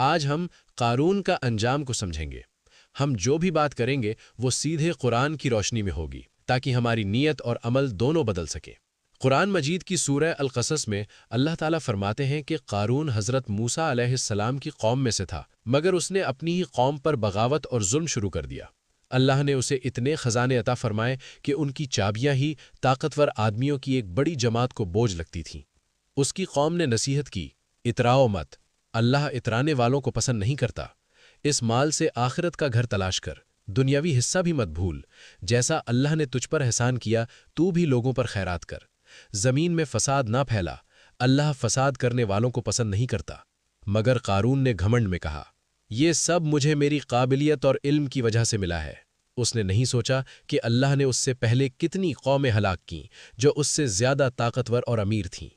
آج ہم قارون کا انجام کو سمجھیں گے۔ ہم جو بھی بات کریں گے وہ سیدھے قرآن کی روشنی میں ہوگی تاکہ ہماری نیت اور عمل دونوں بدل سکے۔ قرآن مجید کی سورہ القصص میں اللہ تعالیٰ فرماتے ہیں کہ قارون حضرت موسیٰ علیہ السلام کی قوم میں سے تھا، مگر اس نے اپنی ہی قوم پر بغاوت اور ظلم شروع کر دیا۔ اللہ نے اسے اتنے خزانے عطا فرمائے کہ ان کی چابیاں ہی طاقتور آدمیوں کی ایک بڑی جماعت کو بوجھ لگتی تھیں۔ اس کی قوم نے نصیحت کی، اتراؤ مت، اللہ اترانے والوں کو پسند نہیں کرتا۔ اس مال سے آخرت کا گھر تلاش کر، دنیاوی حصہ بھی مت بھول۔ جیسا اللہ نے تجھ پر احسان کیا تو بھی لوگوں پر خیرات کر۔ زمین میں فساد نہ پھیلا، اللہ فساد کرنے والوں کو پسند نہیں کرتا۔ مگر قارون نے گھمنڈ میں کہا، یہ سب مجھے میری قابلیت اور علم کی وجہ سے ملا ہے۔ اس نے نہیں سوچا کہ اللہ نے اس سے پہلے کتنی قومیں ہلاک کیں جو اس سے زیادہ طاقتور اور امیر تھیں۔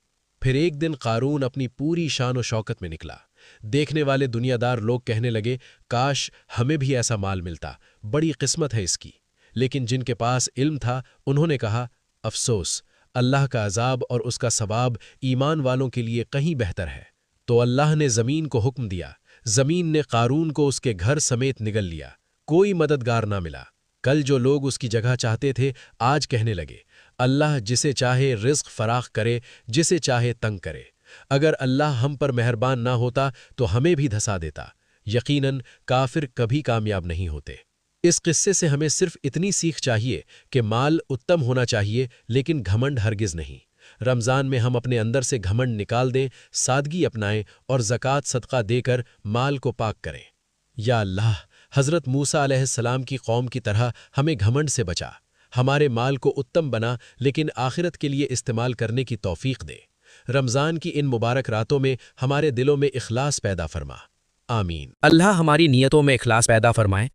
پھر ایک دن قارون اپنی پوری شان و شوکت میں نکلا۔ دیکھنے والے دنیا دار لوگ کہنے لگے، کاش ہمیں بھی ایسا مال ملتا، بڑی قسمت ہے اس کی۔ لیکن جن کے پاس علم تھا انہوں نے کہا، افسوس، اللہ کا عذاب اور اس کا ثواب ایمان والوں کے لیے کہیں بہتر ہے۔ تو اللہ نے زمین کو حکم دیا، زمین نے قارون کو اس کے گھر سمیت نگل لیا، کوئی مددگار نہ ملا۔ کل جو لوگ اس کی جگہ چاہتے تھے آج کہنے لگے، اللہ جسے چاہے رزق فراخ کرے، جسے چاہے تنگ کرے۔ اگر اللہ ہم پر مہربان نہ ہوتا تو ہمیں بھی دھسا دیتا۔ یقیناً کافر کبھی کامیاب نہیں ہوتے۔ اس قصے سے ہمیں صرف اتنی سیکھ چاہیے کہ مال اتم ہونا چاہیے لیکن گھمنڈ ہرگز نہیں۔ رمضان میں ہم اپنے اندر سے گھمنڈ نکال دیں، سادگی اپنائیں اور زکوٰۃ صدقہ دے کر مال کو پاک کریں۔ یا اللہ، حضرت موسیٰ علیہ السلام کی قوم کی طرح ہمیں گھمنڈ سے بچا، ہمارے مال کو اتم بنا لیکن آخرت کے لیے استعمال کرنے کی توفیق دے۔ رمضان کی ان مبارک راتوں میں ہمارے دلوں میں اخلاص پیدا فرما، آمین۔ اللہ ہماری نیتوں میں اخلاص پیدا فرمائے۔